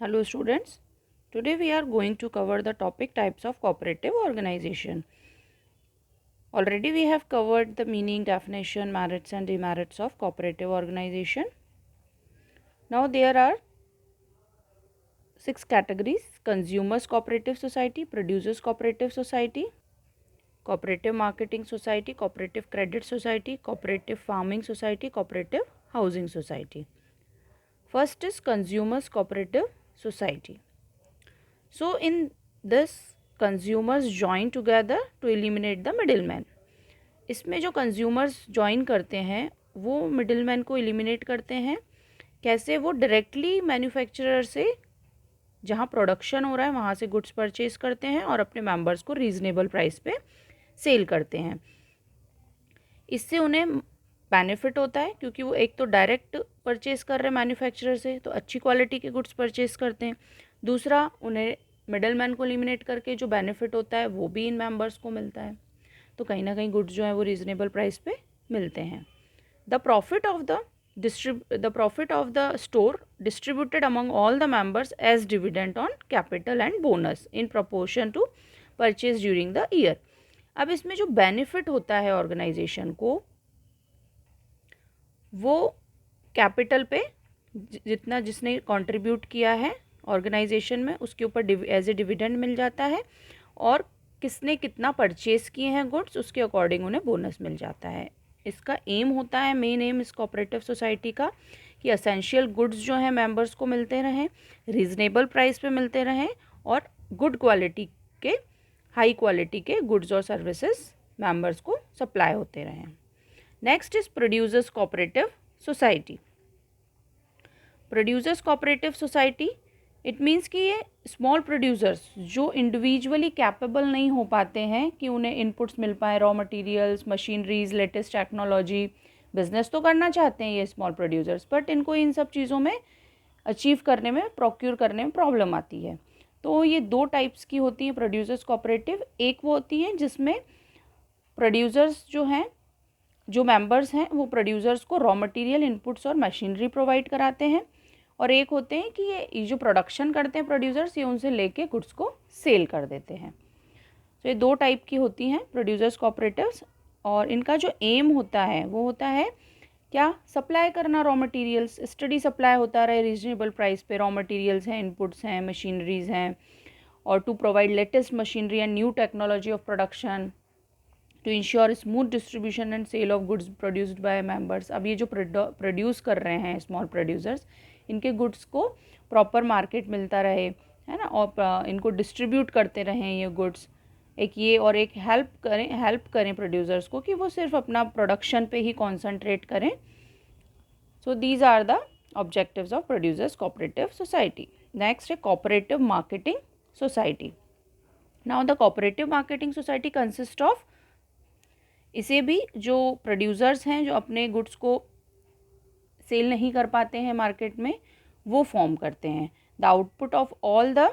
Hello students, today we are going to cover the topic types of cooperative organization. Already we have covered the meaning, definition, merits and demerits of cooperative organization. Now there are 6 categories: consumers cooperative society, producers cooperative society, cooperative marketing society, cooperative credit society, cooperative farming society, cooperative housing society. First is consumers cooperative society. So in this consumers join together to eliminate the middleman. इसमें जो consumers join करते हैं वो middleman को eliminate करते हैं. कैसे? वो डायरेक्टली मैन्युफैक्चरर से जहाँ प्रोडक्शन हो रहा है वहाँ से गुड्स परचेज करते हैं और अपने मेंबर्स को रीज़नेबल प्राइस पे सेल करते हैं. इससे उन्हें बेनिफिट होता है क्योंकि वो एक तो डायरेक्ट परचेज कर रहे हैं मैन्युफैक्चरर से, तो अच्छी क्वालिटी के गुड्स परचेज करते हैं. दूसरा, उन्हें मिडलमैन को एलिमिनेट करके जो बेनिफिट होता है वो भी इन मेंबर्स को मिलता है. तो कहीं ना कहीं गुड्स जो है वो रीज़नेबल प्राइस पे मिलते हैं. The profit of the store distributed among all the members as dividend on capital and bonus in proportion to purchase during the year. अब इसमें जो बेनिफिट होता है ऑर्गेनाइजेशन को वो कैपिटल पे जितना जिसने कंट्रीब्यूट किया है ऑर्गेनाइजेशन में उसके ऊपर एज ए डिविडेंड मिल जाता है, और किसने कितना परचेज किए हैं गुड्स उसके अकॉर्डिंग उन्हें बोनस मिल जाता है. इसका एम होता है, मेन एम इस कोऑपरेटिव सोसाइटी का, कि असेंशियल गुड्स जो हैं मेंबर्स को मिलते रहें, रीज़नेबल प्राइस पे मिलते रहें और गुड क्वालिटी के, हाई क्वालिटी के गुड्स और सर्विसेज मेंबर्स को सप्लाई होते रहें. Next is producers cooperative society. Producers cooperative society it means कि ये स्मॉल प्रोड्यूसर्स जो इंडिविजुअली कैपेबल नहीं हो पाते हैं कि उन्हें इनपुट्स मिल पाए, raw materials, machineries, latest technology, business तो करना चाहते हैं ये स्मॉल प्रोड्यूसर्स, बट इनको इन सब चीज़ों में अचीव करने में, प्रोक्यूर करने में प्रॉब्लम आती है. तो ये दो टाइप्स की होती हैं प्रोड्यूसर्स कोऑपरेटिव. एक वो होती है जिसमें प्रोड्यूसर्स जो हैं, जो मेंबर्स हैं, वो प्रोड्यूसर्स को रॉ मटेरियल, इनपुट्स और मशीनरी प्रोवाइड कराते हैं, और एक होते हैं कि ये जो प्रोडक्शन करते हैं प्रोड्यूसर्स, ये उनसे लेके गुड्स को सेल कर देते हैं. तो ये दो टाइप की होती हैं प्रोड्यूसर्स कोऑपरेटिव्स, और इनका जो एम होता है वो होता है क्या? सप्लाई करना रॉ मटेरियल्स, स्टडी सप्लाई होता रहे रीजनेबल प्राइस पे. रॉ मटेरियल्स हैं, इनपुट्स हैं, मशीनरीज हैं, और to provide latest machinery and new technology of production to ensure smooth distribution and sale of goods produced by members. अब ये जो प्रोड्यूस कर रहे हैं स्मॉल प्रोड्यूसर्स, इनके गुड्स को प्रॉपर मार्केट मिलता रहे, है ना, और इनको डिस्ट्रीब्यूट करते रहें ये गुड्स. एक ये, और एक हेल्प करें प्रोड्यूसर्स को कि वो सिर्फ अपना प्रोडक्शन पे ही कॉन्सेंट्रेट करें. So these are the objectives of producers cooperative society. Next है cooperative marketing society. Now the cooperative marketing society consist of, इसे भी जो प्रोड्यूसर्स हैं जो अपने गुड्स को सेल नहीं कर पाते हैं मार्केट में, वो फॉर्म करते हैं. The output of all the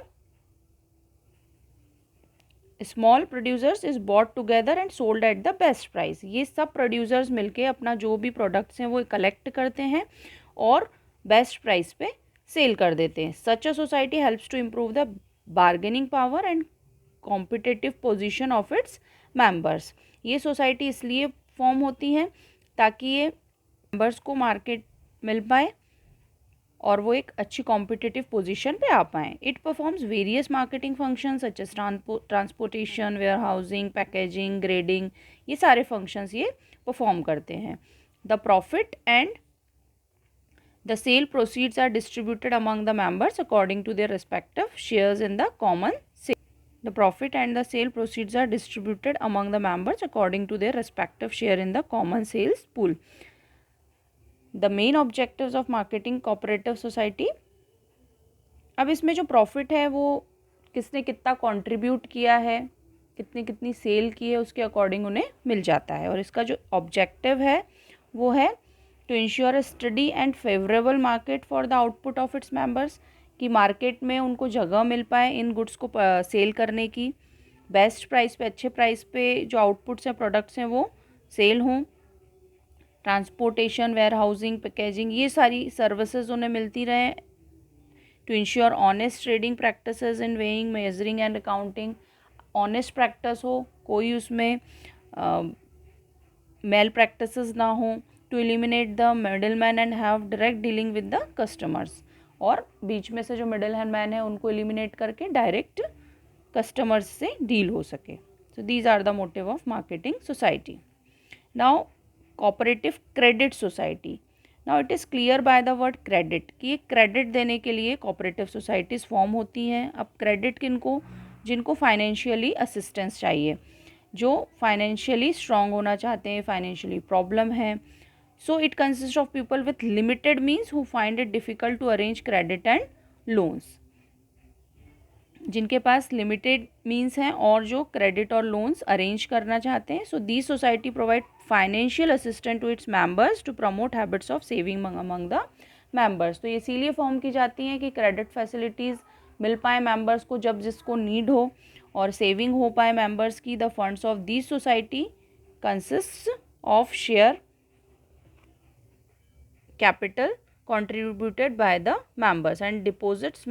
small producers is bought together and sold at the best price. ये सब प्रोड्यूसर्स मिलके अपना जो भी प्रोडक्ट्स हैं वो कलेक्ट करते हैं और बेस्ट प्राइस पे सेल कर देते हैं. Such a society helps to improve the bargaining power and competitive position of its members. ये सोसाइटी इसलिए फॉर्म होती है ताकि ये मेंबर्स को मार्केट मिल पाए और वो एक अच्छी कॉम्पिटिटिव पोजीशन पे आ पाएँ. It performs various marketing functions such as transportation, warehousing, packaging, grading, ये सारे फंक्शंस ये परफॉर्म करते हैं. The profit and the sale proceeds are distributed among the members according to their respective shares in the common. The profit and the sale proceeds are distributed among the members according to their respective share in the common sales pool. The main objectives of marketing cooperative society. अब इसमें जो profit है वो किसने कितना contribute किया है, कितनी कितनी सेल की है, उसके अकॉर्डिंग उन्हें मिल जाता है. और इसका जो ऑब्जेक्टिव है वो है to ensure a steady and favourable market for the output of its members, कि मार्केट में उनको जगह मिल पाए इन गुड्स को सेल करने की, बेस्ट प्राइस पे, अच्छे प्राइस पे जो आउटपुट्स हैं, प्रोडक्ट्स हैं वो सेल हों. ट्रांसपोर्टेशन, वेयर हाउसिंग, पैकेजिंग, ये सारी सर्विसेज उन्हें मिलती रहें to ensure honest trading practices in weighing, measuring and accounting. Honest practice हो, कोई उसमें मेल प्रैक्टिसेस ना हो. To eliminate the middleman and have direct dealing with the customers, और बीच में से जो मिडल हैंड मैन है उनको एलिमिनेट करके डायरेक्ट कस्टमर्स से डील हो सके. So these are the motive of marketing society. Now cooperative credit society. Now it is clear by the word credit कि ये क्रेडिट देने के लिए कोऑपरेटिव सोसाइटीज़ फॉर्म होती हैं. अब क्रेडिट किनको, जिनको फाइनेंशियली असिस्टेंस चाहिए, जो फाइनेंशियली स्ट्रांग होना चाहते हैं, फाइनेंशियली प्रॉब्लम है. So it consist of people with limited means who find it difficult to arrange credit and loans. जिनके पास लिमिटेड मीन्स हैं और जो क्रेडिट और लोन्स अरेंज करना चाहते हैं. So the society provide financial assistant to its members to promote habits of saving among the members. तो ये इसीलिए फॉर्म की जाती हैं कि क्रेडिट फैसिलिटीज़ मिल पाए मेंबर्स को जब जिसको नीड हो, और सेविंग हो पाए मेंबर्स की. The funds of the society consist of share capital contributed by the members and deposits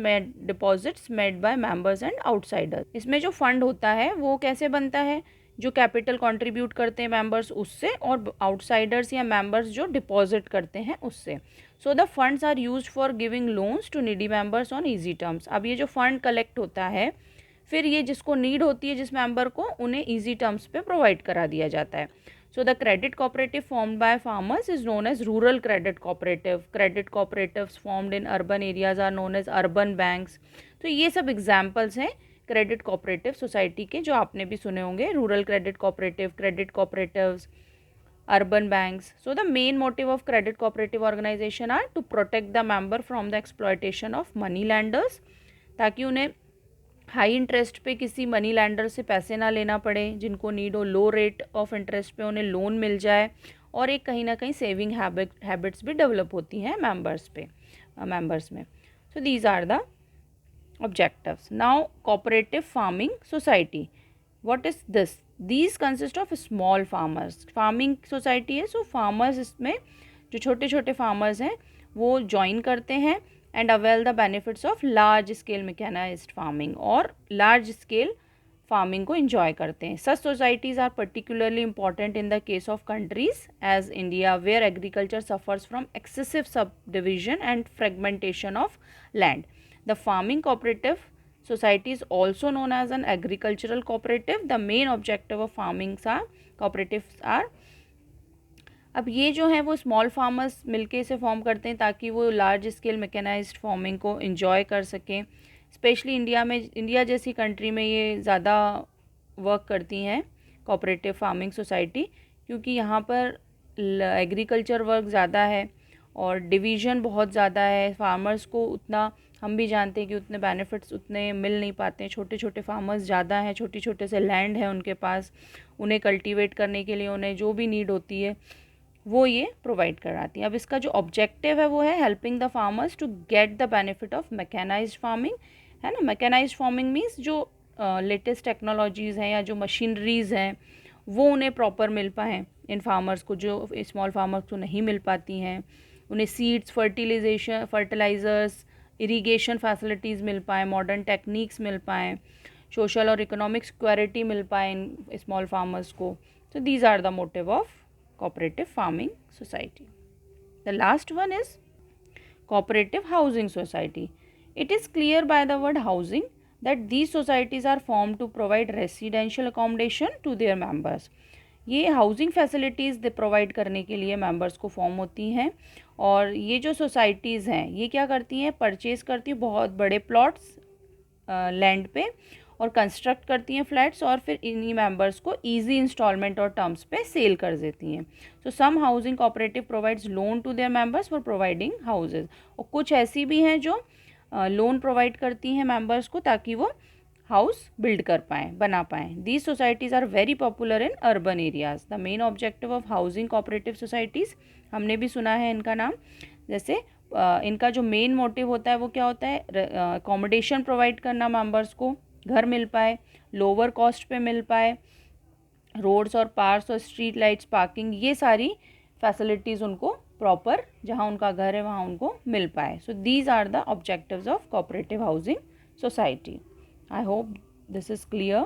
made by members and outsiders. इसमें जो फंड होता है वो कैसे बनता है, जो कैपिटल कंट्रीब्यूट करते हैं मेंबर्स उससे, और आउटसाइडर्स या मेंबर्स जो डिपॉजिट करते हैं उससे. So the funds are used for giving loans to needy members on easy terms. अब ये जो फंड कलेक्ट होता है फिर ये जिसको नीड होती है जिस मेंबर को, उन्हें ईजी टर्म्स पे प्रोवाइड करा दिया जाता है. So the credit cooperative formed by farmers is known as rural credit cooperative. Credit cooperatives formed in urban areas are known as urban banks. तो ये सब एग्जाम्पल्स हैं क्रेडिट कोऑपरेटिव सोसाइटी के जो आपने भी सुने होंगे. Rural credit cooperatives, urban banks. So the main motive of credit cooperative organization are to protect the member from the exploitation of money lenders, ताकि उन्हें हाई इंटरेस्ट पे किसी मनी लैंडर से पैसे ना लेना पड़े, जिनको नीड हो लो रेट ऑफ इंटरेस्ट पे उन्हें लोन मिल जाए, और एक कहीं ना कहीं सेविंग हैबिट्स भी डेवलप होती हैं मेंबर्स में. So these are the objectives. Now cooperative farming society, what is this? These consist of small farmers. Farming society है, सो फार्मर्स, इसमें जो छोटे छोटे फार्मर्स हैं वो ज्वाइन करते हैं and avail the benefits of large scale mechanized farming, और large scale farming को enjoy करते हैं. Such societies are particularly important in the case of countries as India where agriculture suffers from excessive subdivision and fragmentation of land. The farming cooperative society is also known as an agricultural cooperative. The main objective of farming cooperatives are, अब ये जो है वो small farmers मिलके इसे form करते हैं ताकि वो लार्ज स्केल मैकेनाइज्ड फार्मिंग को एंजॉय कर सकें. स्पेशली इंडिया जैसी कंट्री में ये ज़्यादा वर्क करती हैं कोऑपरेटिव फार्मिंग सोसाइटी, क्योंकि यहाँ पर एग्रीकल्चर वर्क ज़्यादा है और डिवीज़न बहुत ज़्यादा है. फार्मर्स को उतना, हम भी जानते हैं कि उतने बेनिफिट्स उतने मिल नहीं पाते हैं. छोटे छोटे फार्मर्स ज़्यादा हैं, छोटे से लैंड है उनके पास, उन्हें कल्टीवेट करने के लिए उन्हें जो भी नीड होती है वो ये प्रोवाइड कराती हैं. अब इसका जो ऑब्जेक्टिव है वो है helping the farmers to get the benefit of mechanised farming, है ना. मैकेनाइज्ड फार्मिंग मीन्स जो लेटेस्ट टेक्नोलॉजीज़ हैं या जो मशीनरीज़ हैं वो उन्हें प्रॉपर मिल पाएँ इन फार्मर्स को, जो स्मॉल फार्मर्स को नहीं मिल पाती हैं. उन्हें सीड्स, फर्टिलाइज़र्स, इरीगेशन फैसिलिटीज़ मिल पाएँ, मॉडर्न टेक्निक्स मिल पाएँ, सोशल और इकोनॉमिक सिक्योरिटी मिल पाए इन स्मॉल फार्मर्स को. So these are the motive of cooperative farming society. The last one is cooperative housing society. It is clear by the word housing that these societies are formed to provide residential accommodation to their members. ये housing facilities they provide करने के लिए members को form होती हैं. और ये जो सोसाइटीज़ हैं ये क्या करती हैं, परचेज़ करती हैं बहुत बड़े प्लॉट्स लैंड पे और कंस्ट्रक्ट करती हैं फ्लैट्स, और फिर इन्हीं मेंबर्स को इजी इंस्टॉलमेंट और टर्म्स पे सेल कर देती हैं. So some housing cooperative provides loan to their members for providing houses, और कुछ ऐसी भी हैं जो लोन प्रोवाइड करती हैं मेंबर्स को ताकि वो हाउस बिल्ड कर पाएँ, बना पाएँ. These societies are very popular in urban areas. The main objective of housing cooperative societies, हमने भी सुना है इनका नाम. जैसे इनका जो मेन मोटिव होता है वो क्या होता है, अकोमोडेशन प्रोवाइड करना, मेंबर्स को घर मिल पाए, लोअर कॉस्ट पे मिल पाए, रोड्स और पार्क्स और स्ट्रीट लाइट्स, पार्किंग, ये सारी फैसिलिटीज़ उनको प्रॉपर जहाँ उनका घर है वहाँ उनको मिल पाए. So these are the objectives of cooperative housing society. I hope this is clear.